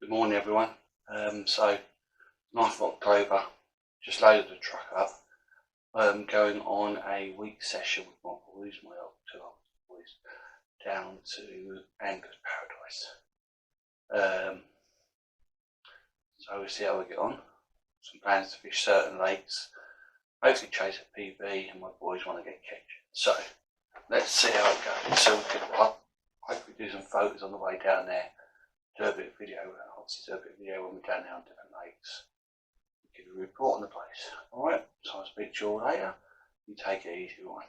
Good morning everyone. So 9th of October, just loaded the truck up. Going on a week session with my boys, my two old boys, down to Angler's Paradise. So we'll see how we get on. Some plans to fish certain lakes, hopefully chase a PB, and my boys want to get catch. So let's see how it goes. So we could hopefully do some photos on the way down there. Do a bit of video, obviously do a bit of video when we're down there on different lakes. Give a report on the place. Alright, so I'll speak to you all later. You take it easy, everyone.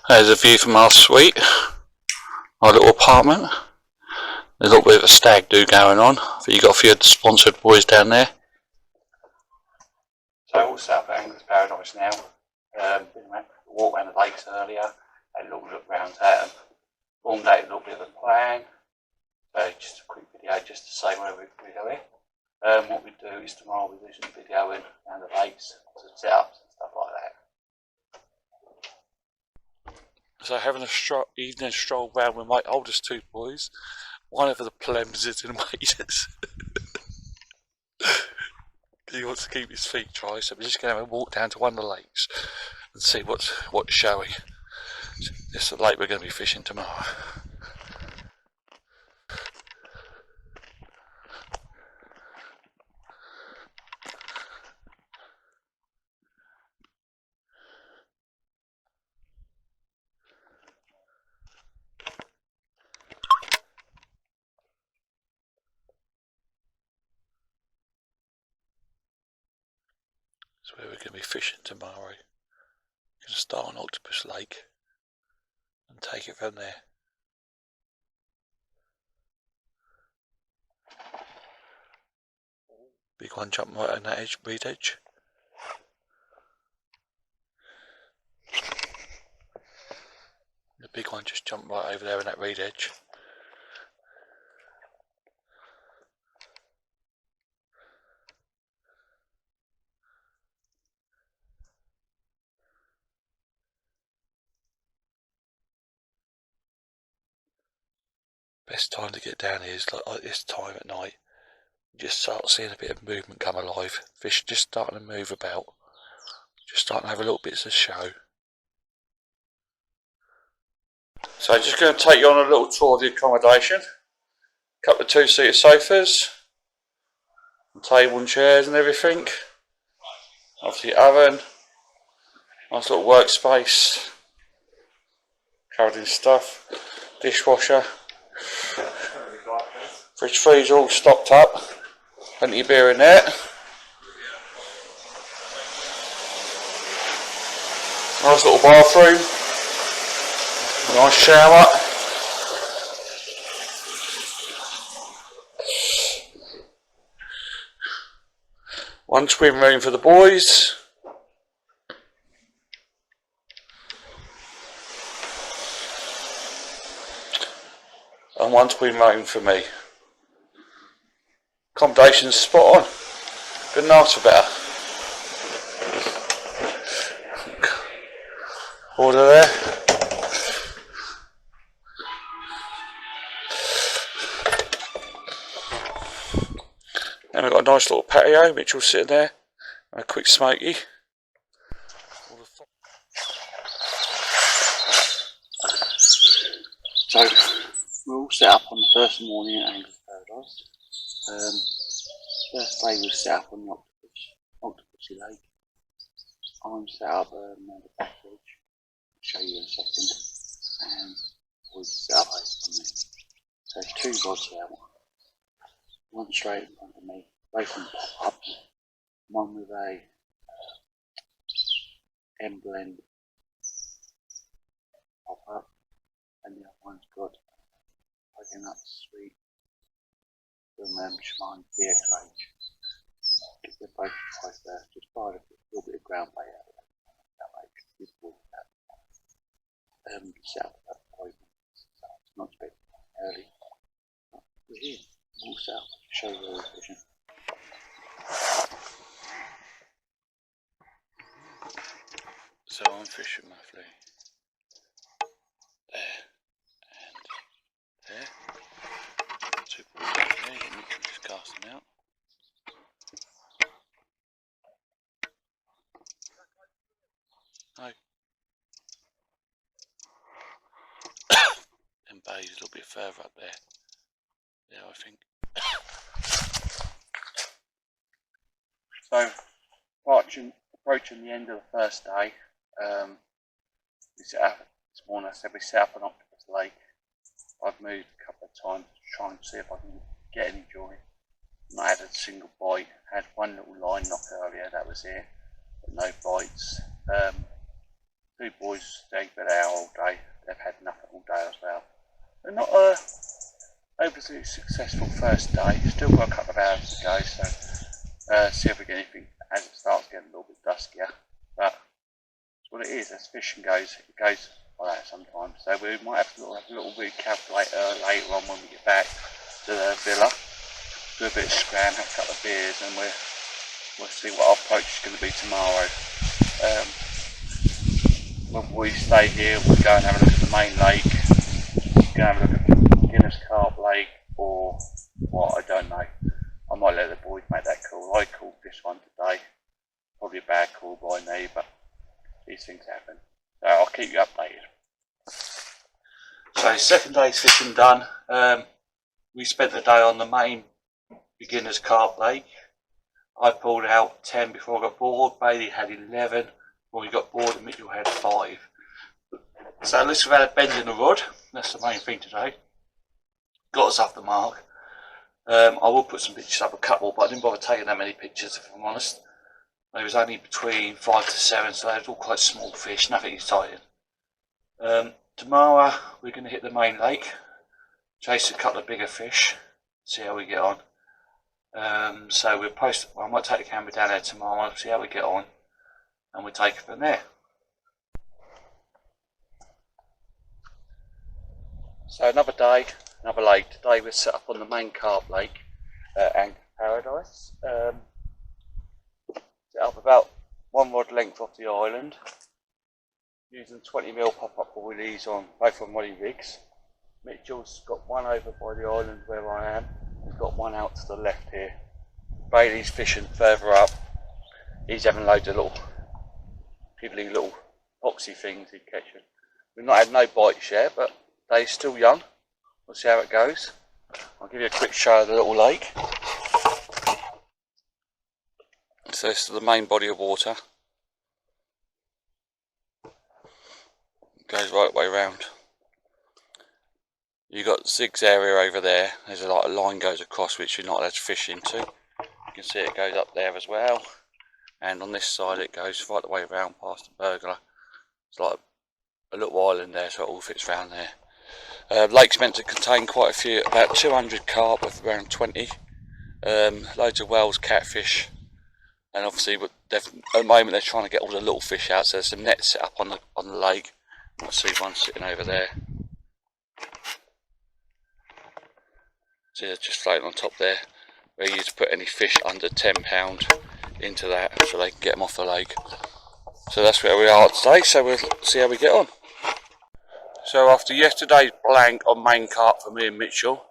There's a view from our suite, our little apartment. There's a little bit of a stag do going on, but you've got a few of the sponsored boys down there. So all set up at Angler's Paradise now. Walked around the lakes earlier, had a little look around at them. Formed out a little bit of a plan. So just a quick video just to say where we're going. What we do is tomorrow we do some videoing around the lakes, some setups and stuff like that. So having a evening stroll round with my oldest two boys, One of the plebs is in waders. He wants to keep his feet dry, so we're just going to have a walk down to one of the lakes and see what's showing. This is the lake we're going to be fishing tomorrow. That's where we're going to be fishing tomorrow. We're going to start on Octopus Lake and take it from there. Big one jump right on that edge, reed edge. The big one just jumped right over there on that reed edge. Best time to get down here is like this time at night. You just start seeing a bit of movement come alive. Fish just starting to move about. Just starting to have a little bit of show. So I'm just going to take you on a little tour of the accommodation. A couple of two-seater sofas. Table and chairs and everything. Obviously oven. Nice little workspace. Covered in stuff. Dishwasher. Fridge freezer all stocked up. Plenty of beer in there. Nice little bathroom. Nice shower. One swim room for the boys. And one swim room for me. Accommodation's spot on. Couldn't ask for better. Order there. Then we've got a nice little patio, Mitchell's sitting there, and a quick smoky. So, we're all set up on the first morning at Angler's Paradise. First day we set up on the Octopus Lake. I'm set up on the back ridge. I'll show you in a second. And we'll set up over from there. So there's 2 rods out. One straight in front of me, both on pop-ups. One with a M-blend pop-up, and the other one's got poking up sweet from Schmine BX-Range. They're both dry first, just buy a little bit of ground bait out of that lake. This water set up about 5 minutes, so it's not expected early. But we're here, all set up, show you where we're fishing. So I'm fishing my flea. There and there. 2 balls out there, you can just cast them out. No. And bay's a little bit further up there. Yeah, I think. So, approaching the end of the first day, we set up this morning. I said we set up on Octopus Lake. I've moved a couple of times to try and see if I can get any joy. Not had a single bite. Had one little line knock earlier, that was it, but no bites. 2 boys stayed there all day. They've had nothing all day as well. They're not a overly successful first day. Still got a couple of hours to go, so see if we get anything as it starts getting a little bit duskier. But that's what it is. As fishing goes, it goes like that sometimes. So we might have to have a little recalculator later on when we get back to the villa. Do a bit of scram, have a couple of beers, and we'll see what our approach is going to be tomorrow. When we stay here, we'll go and have a look at the main lake. Go and have a look at beginner's carp lake or what, I don't know. I might let the boys make that call. I called this one today. Probably a bad call by me, but these things happen. So I'll keep you updated. So second day's fishing done. We spent the day on the main beginner's carp lake. I pulled out 10 before I got bored. Bailey had 11 when we got bored, and Mitchell had 5. So at least we've had a bend in the rod. That's the main thing today. Got us off the mark. I will put some pictures up, a couple, but I didn't bother taking that many pictures if I'm honest. There was only between 5 to 7, so they were all quite small fish, nothing exciting. Tomorrow we're going to hit the main lake, chase a couple of bigger fish, see how we get on. So we'll post. I might take the camera down there tomorrow, see how we get on, and we'll take it from there. So another day, another lake. Today we're set up on the main carp lake at Paradise. Set up about 1 rod length off the island, using 20mm pop-up boilies on both on Molly rigs. Mitchell's got one over by the island where I am. He's got one out to the left here. Bailey's fishing further up. He's having loads of little piddly little boxy things he's catching. We've not had no bites yet, but they're still young. We'll see how it goes. I'll give you a quick show of the little lake. So this is the main body of water. It goes right the way around. You've got Zig's area over there. There's a line goes across which you're not allowed to fish into. You can see it goes up there as well. And on this side it goes right the way around past the burglar. It's like a little island there, so it all fits around there. Lake's meant to contain quite a few, about 200 carp with around 20. Loads of whales, catfish. And obviously at the moment they're trying to get all the little fish out, so there's some nets set up on the lake. You'll see one sitting over there. See, they're just floating on top there. Where you used to put any fish under £10 into that so they can get them off the lake. So that's where we are today, so we'll see how we get on. So after yesterday's blank on main carp for me and Mitchell,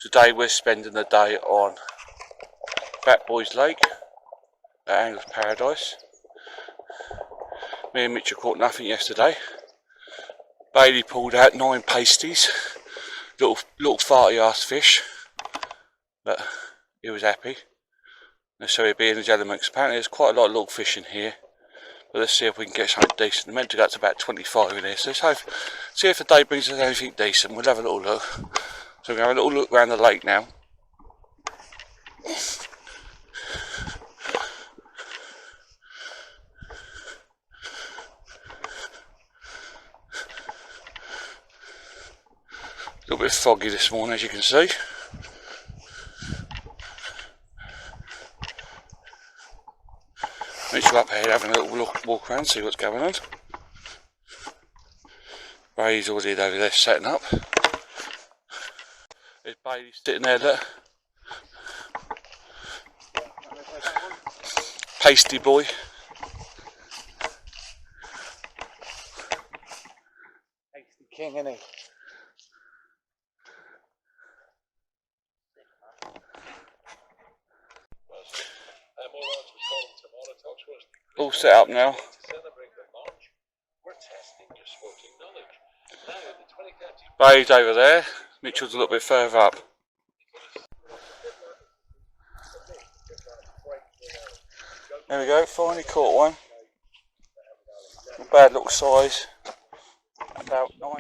today we're spending the day on Fat Boys Lake at Angler's Paradise. Me and Mitchell caught nothing yesterday. Bailey pulled out 9 pasties, little farty ass fish, but he was happy. So he'll be in his elements. Apparently there's quite a lot of little fish in here, but let's see if we can get something decent. We're meant to go up to about 25 in here, so let's see if the day brings us anything decent. We'll have a little look. So we're going to have a little look around the lake now. A little bit foggy this morning, as you can see. Mitchell up here having a little walk around, see what's going on. Bailey's already over there setting up. There's Bailey sitting there, look. Pasty boy. Pasty king, isn't he? All set up now. Bailey's over there. Mitchell's a little bit further up. There we go, finally caught one. A bad little size. About 9.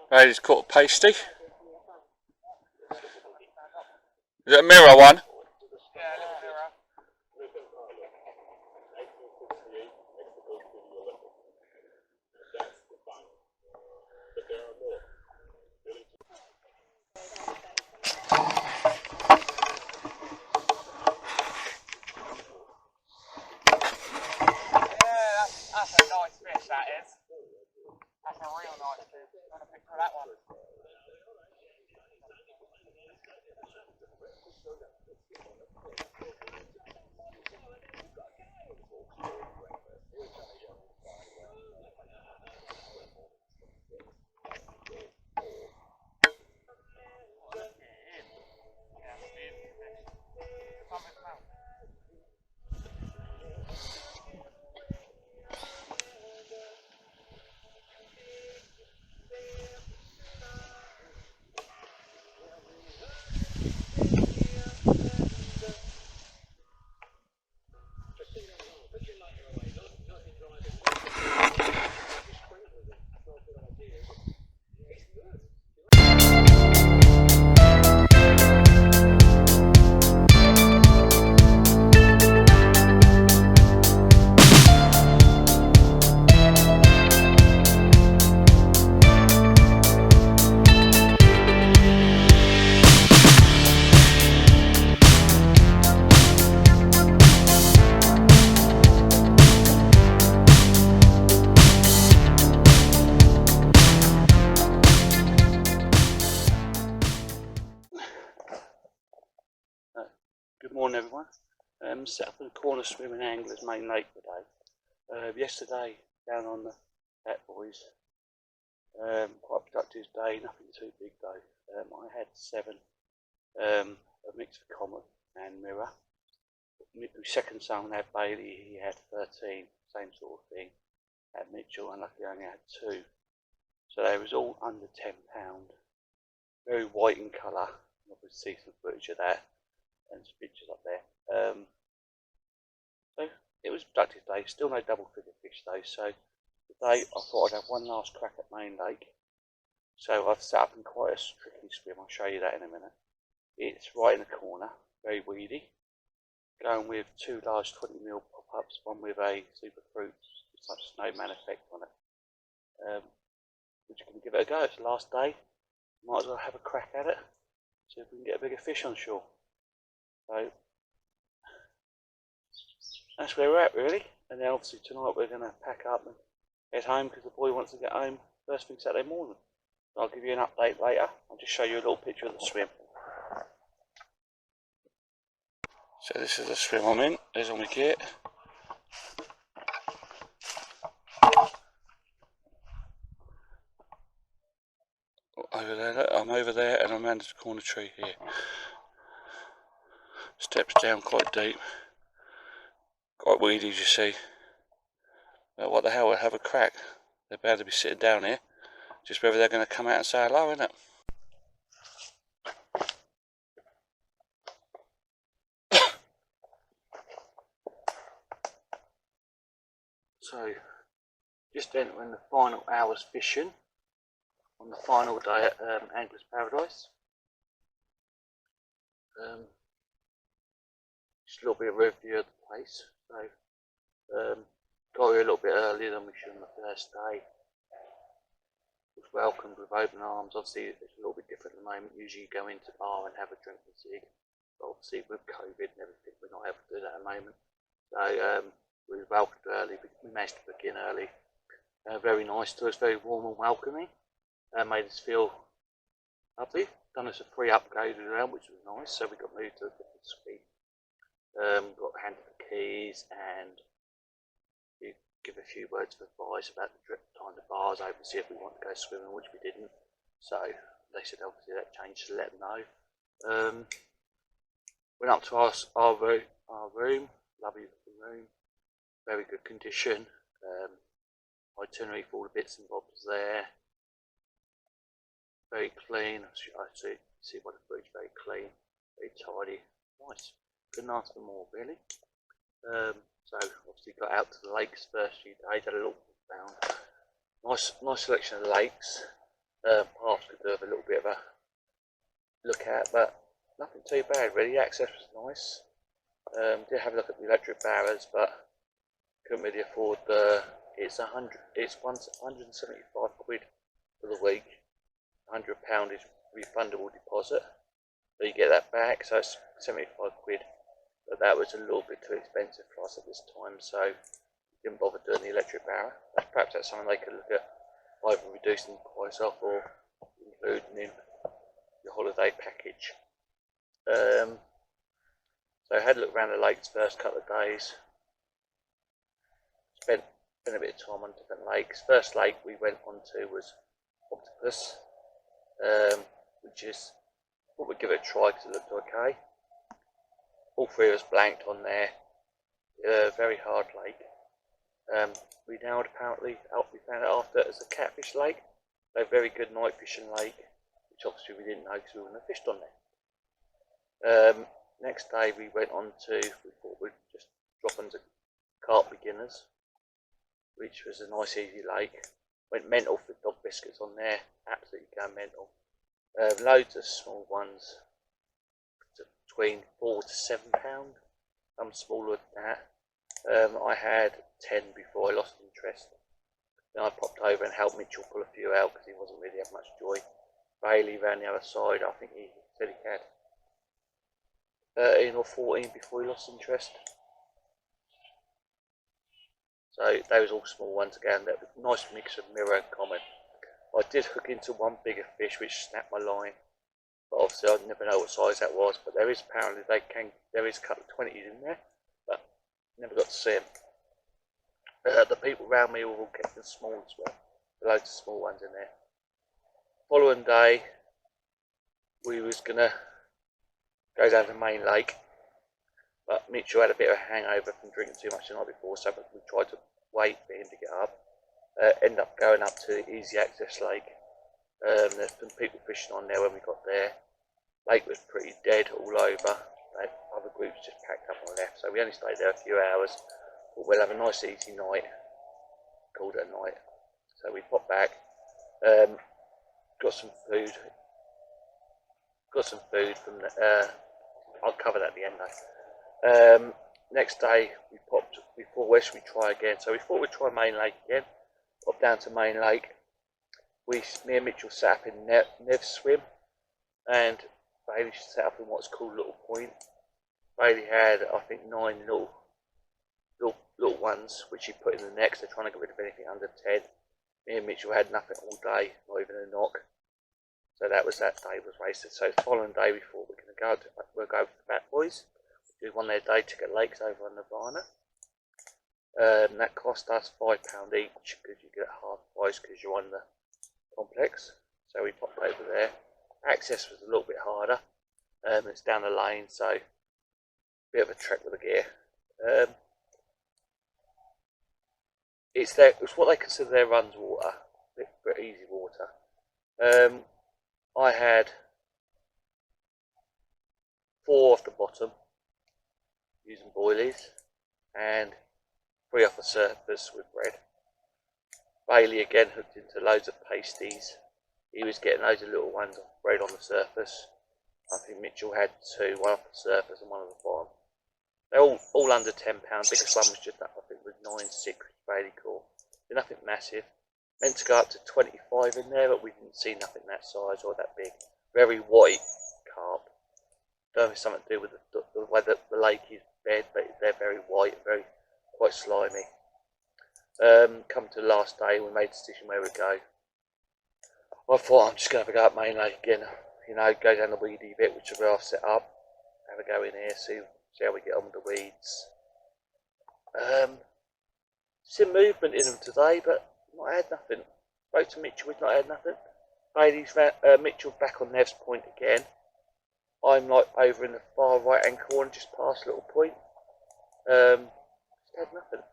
Bailey's caught a pasty. Is it a mirror one? Yeah, a little mirror. Yeah, that's a nice fish, that is. That's a real nice fish. I'm going to pick for that one. Good morning everyone. Set up in the corner swimming Angler's Main Lake today. Yesterday down on the Cat Boys, quite a productive day, nothing too big though. I had 7, a mix of common and mirror. My second son had Bailey, he had 13, same sort of thing. Had Mitchell and luckily I only had 2. So they was all under £10. Very white in colour. You can see some footage of that and some pictures up there. So it was a productive day, still no double figure fish though. So today I thought I'd have one last crack at Main Lake. So I've set up in quite a tricky swim, I'll show you that in a minute. It's right in the corner, very weedy. Going with 2 large 20mm pop-ups, one with a super fruit, such snowman effect on it. We're just going to give it a go, it's the last day. Might as well have a crack at it, see if we can get a bigger fish on shore. So that's where we're at really, and then obviously tonight we're going to pack up and head home because the boy wants to get home first thing Saturday morning. So I'll give you an update later. I'll just show you a little picture of the swim. So this is the swim I'm in, there's all my kit. Over there, look, I'm over there and I'm under the corner tree here. Steps down quite deep. Quite weedy as you see. But what the hell, we'll have a crack. They're bound to be sitting down here. Just whether they're going to come out and say hello, isn't it? So, just entering the final hours fishing on the final day at Angler's Paradise. Just a little bit of review of the place. So, got here a little bit earlier than we should on the first day. Was welcomed with open arms. Obviously, it's a little bit different at the moment. Usually, you go into the bar and have a drink and cig. But obviously, with COVID and everything, we're not able to do that at the moment. So, we were welcomed early. We managed to book in early. Very nice to us, very warm and welcoming. Made us feel lovely. Done us a free upgrade around, which was nice. So we got moved to a different suite. Got handed the keys and give a few words of advice about the time the bar's open, see if we want to go swimming, which we didn't. So they said obviously that changed, to let them know. Went up to our room, lovely looking room, very good condition. Itinerary for all the bits and bobs there. Very clean. I see by the footage, very clean, very tidy, nice. Couldn't ask for more really. So obviously got out to the lakes first few days, had a little down. Nice selection of lakes. Paths could do with a little bit of a look at, but nothing too bad really. The access was nice. Did have a look at the electric barrows, but couldn't really afford the. It's 175 quid for the week. £100 is refundable deposit, so you get that back. So it's 75 quid. But that was a little bit too expensive for us at this time, so didn't bother doing the electric barrow. Perhaps that's something they could look at, either reducing the price off or including in your holiday package. So I had a look around the lakes first couple of days. Spent a bit of time on different lakes. First lake we went on to was Octopus, which is thought we'd give it a try because it looked okay. All three of us blanked on there. Very hard lake. We now apparently we found out after it's a catfish lake, a very good night fishing lake, which obviously we didn't know because we wouldn't have fished on there. Next day we went on to, we thought we'd just drop into carp beginners, which was a nice easy lake. Went mental for dog biscuits on there, absolutely going mental. Loads of small ones, between £4 to £7, some smaller than that. I had 10 before I lost interest. Then I popped over and helped Mitchell pull a few out because he wasn't really having much joy. Bailey ran the other side, I think he said he had 13 or 14 before he lost interest. So those all small ones again, that was a nice mix of mirror and common. I did hook into one bigger fish which snapped my line, but obviously I never know what size that was, but there is apparently there is a couple of 20s in there, but never got to see them. The people around me were all kept small as well, loads of small ones in there. Following day we was gonna go down to the main lake, but Mitchell had a bit of a hangover from drinking too much the night before, so we tried to wait for him to get up. End up going up to the easy access lake. There's some people fishing on there when we got there. Lake was pretty dead all over. Other groups just packed up and left, so we only stayed there a few hours. But we'll have a nice easy night. Called it a night. So we popped back. Got some food. Got some food from the. I'll cover that at the end though. Next day we popped. We thought, where should we try again? So we thought we'd try Main Lake again. Popped down to Main Lake. Me and Mitchell sat up in Nev's swim, and Bailey sat up in what's called Little Point. Bailey had, I think, 9 little ones which he put in the next. They're trying to get rid of anything under 10. Me and Mitchell had nothing all day, not even a knock. So that day was wasted. So the following day we thought we'll go with the Fat Boys. Do one their day ticket lakes over on Nirvana. That cost us £5 each because you get half price because you're on the complex. So we popped over there. Access was a little bit harder. It's down the lane, so a bit of a trek with the gear. It's what they consider their runs water, bit easy water. I had 4 off the bottom using boilies and 3 off the surface with bread. Bailey again hooked into loads of pasties. He was getting loads of little ones of bread on the surface. I think Mitchell had 2, one off the surface and one on the bottom. They're all under £10. Biggest one was just up, I think it was 9.6, which Bailey caught. Nothing massive. Meant to go up to 25 in there, but we didn't see nothing that size or that big. Very white carp. Don't know if it's something to do with the way that the lake is bed, but they're very white, quite slimy. Come to the last day, we made a decision where we go. I thought I'm just going to have a go at Main Lake again. You know, go down the weedy bit, which is where I've set up. Have a go in here, see how we get on with the weeds. Some movement in them today, but not had nothing. Spoke to Mitchell, we've not had nothing. Mitchell back on Nev's Point again. I'm like over in the far right hand corner, just past Little Point. Just had nothing.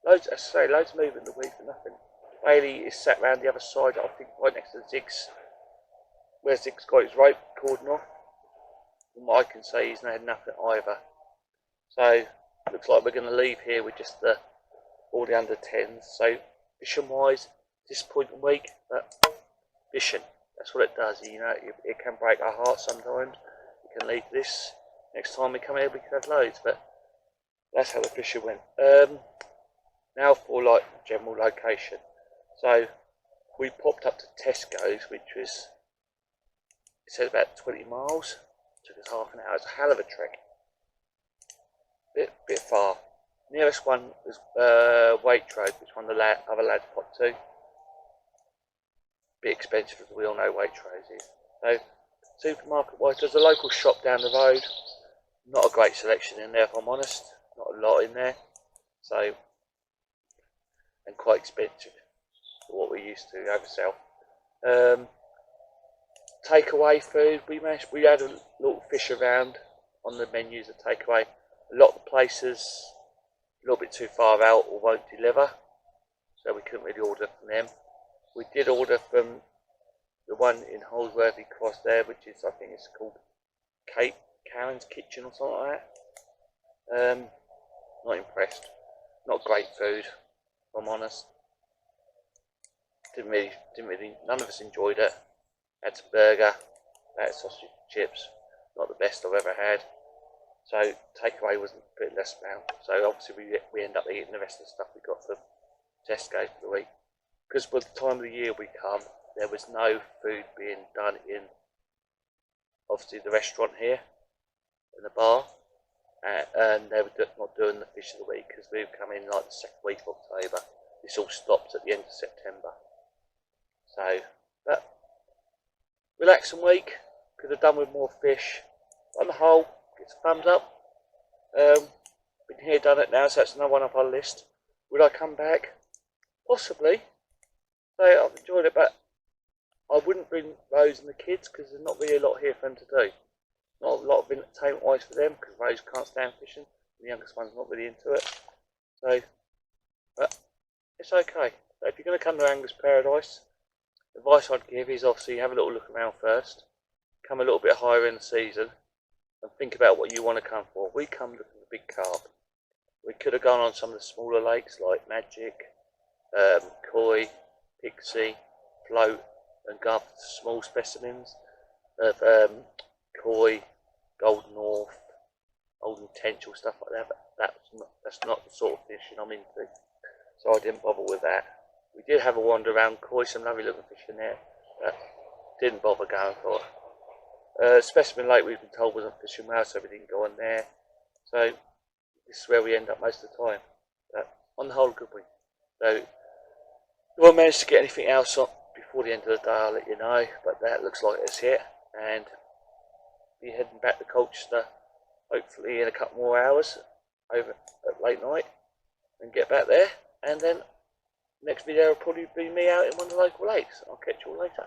Loads of movement in the weeds, but nothing. Bailey is sat round the other side, I think right next to Zig's, where Zig's got his rope cordon off. From what I can say, he's not had nothing either. So, looks like we're going to leave here with just all the under 10s. So, fishing wise, disappointing week, but fishing, that's what it does. You know, it can break our hearts sometimes. We can leave this. Next time we come here, we can have loads, but that's how the fishing went. Now for like general location. So we popped up to Tesco's, which was, it said about 20 miles. Took us half an hour. It's a hell of a trek. Bit far. Nearest one was Waitrose, which one the other lads popped to. Bit expensive, as we all know Waitrose is. So supermarket wise, there's a local shop down the road. Not a great selection in there, if I'm honest. Not a lot in there. So, and quite expensive for what we used to over south. Takeaway food, we had a little fish around on the menus of takeaway. A lot of the places a little bit too far out or won't deliver, so we couldn't really order from them. We did order from the one in Holsworthy Cross there, which is, I think it's called Karen's Kitchen or something like that. Not impressed. Not great food, if I'm honest. Didn't really, none of us enjoyed it. Had some burger, had sausage and chips, not the best I've ever had. So takeaway was a bit less amount. So obviously we end up eating the rest of the stuff we got from Tesco for the week. Because by the time of the year we come, there was no food being done in obviously the restaurant here, in the bar, and they were not doing the fish of the week because we were coming like the second week of October. This all stopped at the end of September. So, but relaxing week. Could have done with more fish. On the whole, it's a thumbs up. Been here, done it now, so that's another one up our list. Would I come back? Possibly. So I've enjoyed it, but I wouldn't bring Rose and the kids because there's not really a lot here for them to do. Not a lot of entertainment wise for them because Rose can't stand fishing. The youngest one's not really into it. So, but it's okay. So if you're going to come to Angler's Paradise, the advice I'd give is obviously have a little look around first. Come a little bit higher in the season and think about what you want to come for. We come looking for big carp. We could have gone on some of the smaller lakes like Magic, Koi, Pixie, Float, and gone for small specimens of Koi, Golden North, Old Intentional, stuff like that. But that's not the sort of fishing I'm into, so I didn't bother with that. We did have a wander around Koi, some lovely looking fish in there, but didn't bother going for it. Specimen Lake we've been told wasn't fishing well, so we didn't go on there. So this is where we end up most of the time. But on the whole, a good week. So if I manage to get anything else up before the end of the day, I'll let you know. But that looks like it's hit, and be heading back to Colchester hopefully in a couple more hours over at late night and get back there. And then next video will probably be me out in one of the local lakes. I'll catch you all later.